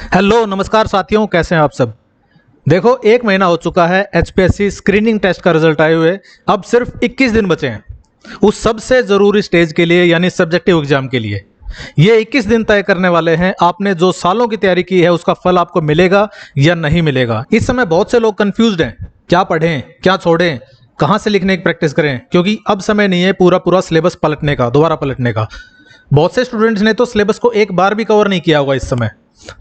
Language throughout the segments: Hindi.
हेलो नमस्कार साथियों, कैसे हैं आप सब। देखो, एक महीना हो चुका है एचपीएससी स्क्रीनिंग टेस्ट का रिजल्ट आए हुए। अब सिर्फ 21 दिन बचे हैं उस सबसे ज़रूरी स्टेज के लिए, यानी सब्जेक्टिव एग्जाम के लिए। ये 21 दिन तय करने वाले हैं आपने जो सालों की तैयारी की है उसका फल आपको मिलेगा या नहीं मिलेगा। इस समय बहुत से लोग कंफ्यूज्ड हैं, क्या पढ़ें क्या छोड़ें, कहाँ से लिखने की प्रैक्टिस करें, क्योंकि अब समय नहीं है पूरा पूरा सिलेबस पलटने का, दोबारा पलटने का। बहुत से स्टूडेंट्स ने तो सिलेबस को एक बार भी कवर नहीं किया होगा इस समय।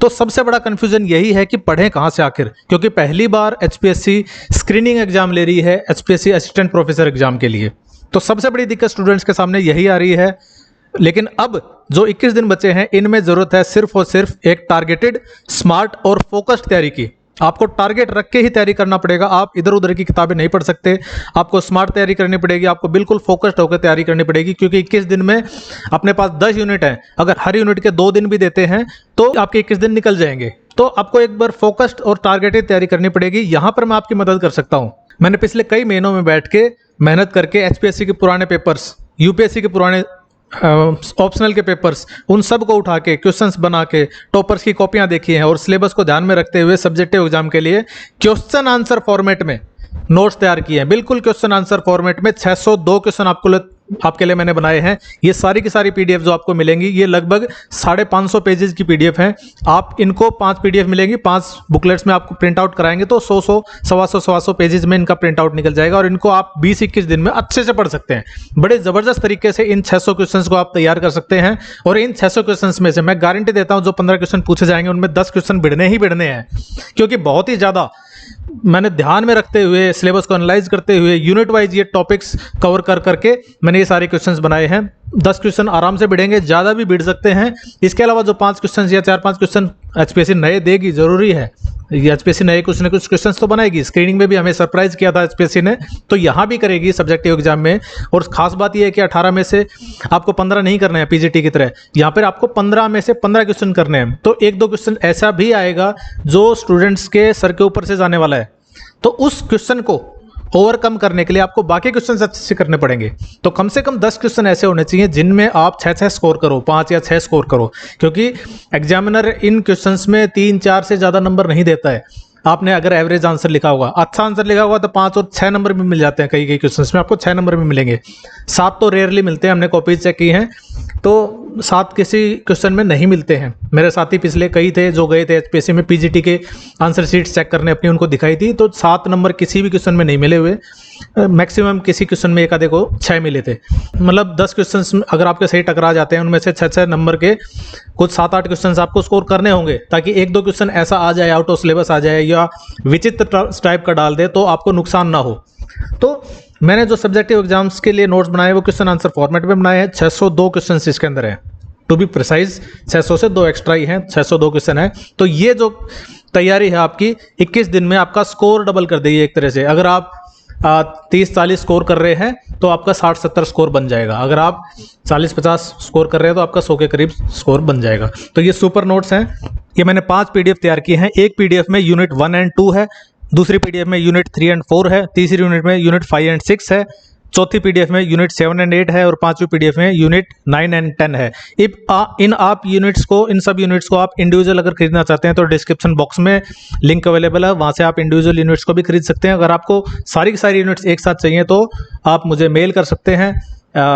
तो सबसे बड़ा कंफ्यूजन यही है कि पढ़ें कहां से आखिर, क्योंकि पहली बार एचपीएससी स्क्रीनिंग एग्जाम ले रही है एचपीएससी असिस्टेंट प्रोफेसर एग्जाम के लिए। तो सबसे बड़ी दिक्कत स्टूडेंट्स के सामने यही आ रही है। लेकिन अब जो 21 दिन बचे हैं इनमें जरूरत है सिर्फ और सिर्फ एक टारगेटेड, स्मार्ट और फोकस्ड तैयारी की। आपको टारगेट रख के ही तैयारी करना पड़ेगा। आप इधर उधर की किताबें नहीं पढ़ सकते। आपको स्मार्ट तैयारी करनी पड़ेगी, आपको बिल्कुल फोकस्ड होकर तैयारी करनी पड़ेगी, क्योंकि 21 दिन में अपने पास 10 यूनिट हैं। अगर हर यूनिट के 2 दिन भी देते हैं तो आपके 21 दिन निकल जाएंगे। तो आपको एक बार फोकस्ड और टारगेटेड तैयारी करनी पड़ेगी। यहां पर मैं आपकी मदद कर सकता हूं। मैंने पिछले कई महीनों में बैठ के मेहनत करके एचपीएससी के पुराने पेपर्स, यूपीएससी के पुराने ऑप्शनल के पेपर्स, उन सब को उठा के क्वेश्चंस बना के टॉपर्स की कॉपियां देखी हैं और सिलेबस को ध्यान में रखते हुए सब्जेक्टिव एग्जाम के लिए क्वेश्चन आंसर फॉर्मेट में नोट्स तैयार किए हैं। बिल्कुल क्वेश्चन आंसर फॉर्मेट में 602 क्वेश्चन आपके लिए मैंने बनाए हैं। ये सारी की सारी पीडीएफ जो आपको मिलेंगी, ये लगभग 550 पेजेस की पीडीएफ हैं। आप इनको 5 पीडीएफ मिलेंगी, 5 बुकलेट्स में आपको प्रिंट आउट कराएंगे तो 100 सवा सौ पेजेस में इनका प्रिंट आउट निकल जाएगा और इनको आप 20-21 दिन में अच्छे से पढ़ सकते हैं। बड़े जबरदस्त तरीके से इन 600 क्वेश्चंस को आप तैयार कर सकते हैं। और इन 600 क्वेश्चंस में से मैं गारंटी देता हूं जो 15 क्वेश्चन पूछे जाएंगे उनमें 10 क्वेश्चन भिड़ने ही भिड़ने हैं, क्योंकि बहुत ही ज्यादा मैंने ध्यान में रखते हुए, सिलेबस को एनालाइज करते हुए, यूनिट वाइज ये टॉपिक्स कवर करके मैंने ये सारे क्वेश्चंस बनाए हैं। 10 क्वेश्चन आराम से भिड़ेंगे, ज़्यादा भी भिड़ सकते हैं। इसके अलावा जो 5 क्वेश्चन या 4-5 क्वेश्चन एचपीएससी नए देगी, जरूरी है ये एचपीएससी नए कुछ न कुछ क्वेश्चन तो बनाएगी। स्क्रीनिंग में भी हमें सरप्राइज किया था एचपीएससी ने, तो यहाँ भी करेगी सब्जेक्टिव एग्जाम में। और खास बात यह है कि 18 में से आपको 15 नहीं करने हैं पीजीटी की तरह, यहाँ पर आपको 15 में से 15 क्वेश्चन करने हैं। तो 1-2 क्वेश्चन ऐसा भी आएगा जो स्टूडेंट्स के सर के ऊपर से जाने वाला है, तो उस क्वेश्चन को ओवरकम करने के लिए आपको बाकी क्वेश्चन अच्छे से करने पड़ेंगे। तो कम से कम 10 क्वेश्चन ऐसे होने चाहिए जिनमें आप 6-6 स्कोर करो, 5 या 6 स्कोर करो, क्योंकि एग्जामिनर इन क्वेश्चंस में 3-4 से ज़्यादा नंबर नहीं देता है। आपने अगर एवरेज आंसर लिखा होगा, अच्छा आंसर लिखा होगा तो 5 और 6 नंबर भी मिल जाते हैं। कई क्वेश्चंस में आपको 6 नंबर भी मिलेंगे, 7 तो रेयरली मिलते हैं। हमने कॉपीज चेक की हैं तो 7 किसी क्वेश्चन में नहीं मिलते हैं। मेरे साथी पिछले कई थे जो गए थे एचपीएससी में पीजीटी के आंसर शीट्स चेक करने अपनी, उनको दिखाई थी तो 7 नंबर किसी भी क्वेश्चन में नहीं मिले हुए। मैक्सिमम किसी क्वेश्चन में एक आधे को 6 मिले थे। मतलब 10 क्वेश्चन अगर आपके सही टकरा जाते हैं उनमें से 6-6 नंबर के कुछ 7-8 क्वेश्चन आपको स्कोर करने होंगे, ताकि 1-2 क्वेश्चन ऐसा आ जाए, आउट ऑफ सिलेबस आ जाए या विचित्र टाइप का डाल दे तो आपको नुकसान ना हो। तो मैंने जो सब्जेक्टिव एग्जाम्स के लिए नोट्स बनाए वो क्वेश्चन आंसर फॉर्मेट में बनाए हैं। 602 क्वेश्चन इसके अंदर है, टू बी प्रिसाइज 600 से 2 एक्स्ट्रा ही हैं, 602 क्वेश्चन है। तो ये जो तैयारी है आपकी 21 दिन में आपका स्कोर डबल कर देगी एक तरह से। अगर आप 30-40 स्कोर कर रहे हैं तो आपका 60-70 स्कोर बन जाएगा। अगर आप 40-50 स्कोर कर रहे हैं तो आपका 100 के करीब स्कोर बन जाएगा। तो ये सुपर नोट्स हैं। ये मैंने 5 पीडीएफ तैयार किए हैं। एक पीडीएफ में यूनिट 1 एंड 2 है, दूसरी पीडीएफ में यूनिट 3 एंड 4 है, तीसरी यूनिट में यूनिट 5 एंड 6 है, चौथी पीडीएफ में यूनिट 7 एंड 8 है और पांचवी पीडीएफ में यूनिट 9 एंड 10 है। इन सब यूनिट्स को आप इंडिविजुअल अगर खरीदना चाहते हैं तो डिस्क्रिप्शन बॉक्स में लिंक अवेलेबल है, वहां से आप इंडिविजुअल यूनिट्स को भी खरीद सकते हैं। अगर आपको सारी की सारी यूनिट्स एक साथ चाहिए तो आप मुझे मेल कर सकते हैं।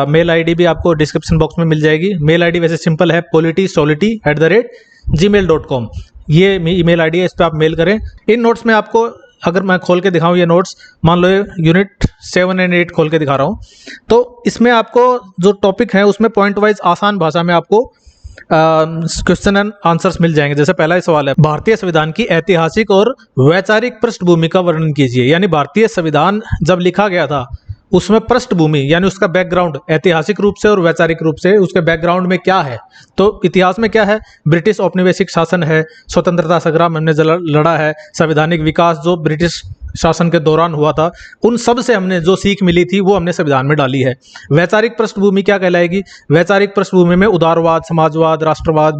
मेल आईडी भी आपको डिस्क्रिप्शन बॉक्स में मिल जाएगी। मेल आईडी वैसे सिंपल है, polity@gmail.com। ये ईमेल आईडी है, इस पर आप मेल करें। इन नोट्स में आपको अगर मैं खोल के दिखाऊं ये नोट्स, मान लो यूनिट 7 एंड 8 खोल के दिखा रहा हूं, तो इसमें आपको जो टॉपिक है उसमें पॉइंट वाइज आसान भाषा में आपको क्वेश्चन एंड आंसर्स मिल जाएंगे। जैसे पहला ही सवाल है, भारतीय संविधान की ऐतिहासिक और वैचारिक पृष्ठभूमि का वर्णन कीजिए। यानी भारतीय संविधान जब लिखा गया था उसमें पृष्ठभूमि यानी उसका बैकग्राउंड, ऐतिहासिक रूप से और वैचारिक रूप से उसके बैकग्राउंड में क्या है। तो इतिहास में क्या है, ब्रिटिश औपनिवेशिक शासन है, स्वतंत्रता संग्राम हमने लड़ा है, संवैधानिक विकास जो ब्रिटिश शासन के दौरान हुआ था, उन सब से हमने जो सीख मिली थी वो हमने संविधान में डाली है। वैचारिक पृष्ठभूमि क्या कहलाएगी, वैचारिक पृष्ठभूमि में उदारवाद, समाजवाद, राष्ट्रवाद,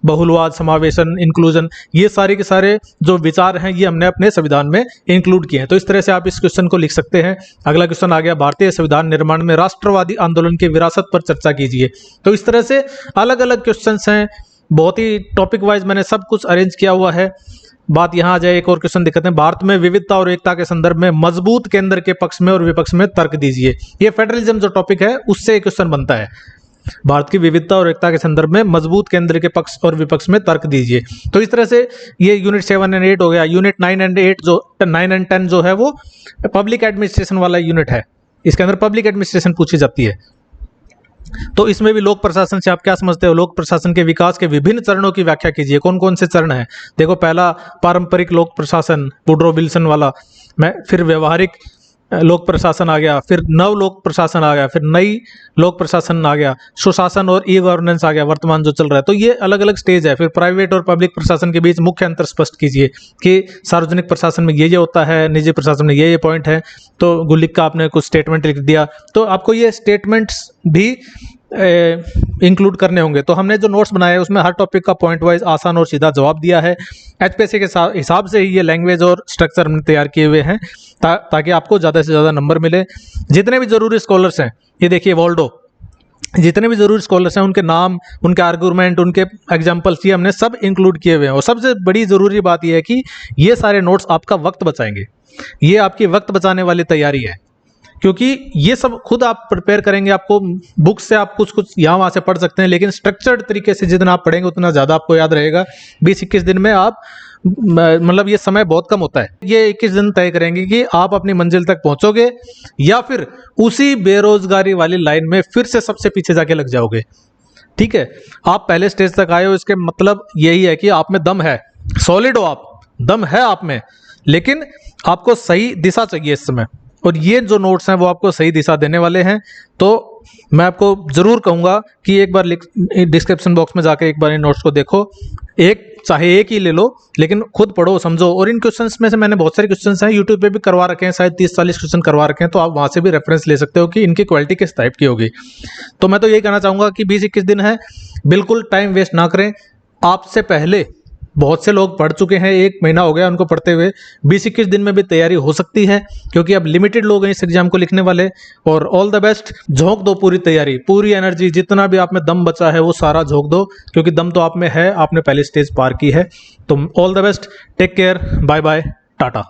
बहुलवाद, समावेशन, इंक्लूजन, ये सारे के सारे जो विचार हैं ये हमने अपने संविधान में इंक्लूड किए हैं। तो इस तरह से आप इस क्वेश्चन को लिख सकते हैं। अगला क्वेश्चन आ गया, भारतीय संविधान निर्माण में राष्ट्रवादी आंदोलन की विरासत पर चर्चा कीजिए। तो इस तरह से अलग अलग क्वेश्चन हैं बहुत ही टॉपिक वाइज मैंने सब कुछ अरेंज किया हुआ है। बात यहाँ आ जाए, एक और क्वेश्चन दिखाते हैं। भारत में विविधता और एकता के संदर्भ में मजबूत केंद्र के पक्ष में और विपक्ष में तर्क दीजिए। ये फेडरलिज्म जो टॉपिक है उससे एक क्वेश्चन बनता है। भारत की विविधता और एकता के संदर्भ में मजबूत केंद्र के पक्ष और विपक्ष में तर्क दीजिए। तो इस तरह से ये यूनिट 7 एंड 8 हो गया। यूनिट 9 एंड 8 जो 9 एंड 10 जो है वो पब्लिक एडमिनिस्ट्रेशन वाला यूनिट है। इसके अंदर पब्लिक एडमिनिस्ट्रेशन पूछी जाती है। तो इसमें भी लोक प्रशासन से आप क्या समझते हो? लोक प्रशासन के विकास के विभिन्न चरणों की व्याख्या कीजिए। कौन कौन से चरण हैं? देखो, पहला पारंपरिक लोक प्रशासन, वुड्रो विल्सन वाला, फिर व्यवहारिक लोक प्रशासन आ गया, फिर नव लोक प्रशासन आ गया, फिर नई लोक प्रशासन आ गया, सुशासन और ई गवर्नेंस आ गया, वर्तमान जो चल रहा है। तो ये अलग अलग स्टेज है। फिर प्राइवेट और पब्लिक प्रशासन के बीच मुख्य अंतर स्पष्ट कीजिए कि सार्वजनिक प्रशासन में ये होता है, निजी प्रशासन में ये पॉइंट है। तो गुलिक का आपने कुछ स्टेटमेंट लिख दिया, तो आपको ये स्टेटमेंट्स भी इंक्लूड करने होंगे। तो हमने जो नोट्स बनाए हैं उसमें हर टॉपिक का पॉइंट वाइज आसान और सीधा जवाब दिया है। एचपीएससी के हिसाब से ही ये लैंग्वेज और स्ट्रक्चर हमने तैयार किए हुए हैं ताकि आपको ज़्यादा से ज़्यादा नंबर मिले। जितने भी ज़रूरी स्कॉलर्स हैं, ये देखिए वॉल्डो, जितने भी ज़रूरी स्कॉलर्स हैं उनके नाम, उनके आर्गूमेंट, उनके एग्जाम्पल्स ये हमने सब इंक्लूड किए हुए हैं। और सबसे बड़ी ज़रूरी बात यह है कि ये सारे नोट्स आपका वक्त बचाएंगे। ये आपकी वक्त बचाने वाली तैयारी है, क्योंकि ये सब खुद आप प्रिपेयर करेंगे। आपको बुक से आप कुछ कुछ यहाँ वहाँ से पढ़ सकते हैं, लेकिन स्ट्रक्चर्ड तरीके से जितना आप पढ़ेंगे उतना ज़्यादा आपको याद रहेगा। 20-21 दिन में आप, मतलब ये समय बहुत कम होता है। ये 21 दिन तय करेंगे कि आप अपनी मंजिल तक पहुंचोगे या फिर उसी बेरोजगारी वाली लाइन में फिर से सबसे पीछे जाके लग जाओगे। ठीक है, आप पहले स्टेज तक आए हो, इसके मतलब यही है कि आप में दम है, सॉलिड हो आप, दम है आप में, लेकिन आपको सही दिशा चाहिए इस समय। और ये जो नोट्स हैं वो आपको सही दिशा देने वाले हैं। तो मैं आपको ज़रूर कहूँगा कि एक बार डिस्क्रिप्शन बॉक्स में जाकर एक बार इन नोट्स को देखो। चाहे एक ही ले लो, लेकिन खुद पढ़ो, समझो। और इन क्वेश्चंस में से मैंने बहुत सारे क्वेश्चंस हैं यूट्यूब पे भी करवा रखे हैं, शायद 30-40 क्वेश्चन करवा रखे हैं। तो आप वहाँ से भी रेफरेंस ले सकते हो कि इनकी क्वालिटी किस टाइप की होगी। तो मैं तो यही कहना चाहूँगा कि 20-21 दिन है, बिल्कुल टाइम वेस्ट ना करें। आपसे पहले बहुत से लोग पढ़ चुके हैं, 1 महीना हो गया उनको पढ़ते हुए। 20-21 दिन में भी तैयारी हो सकती है, क्योंकि अब लिमिटेड लोग हैं इस एग्जाम को लिखने वाले। और ऑल द बेस्ट, झोंक दो पूरी तैयारी, पूरी एनर्जी, जितना भी आप में दम बचा है वो सारा झोंक दो, क्योंकि दम तो आप में है, आपने पहली स्टेज पार की है। तो all the best, take care, bye bye, Tata.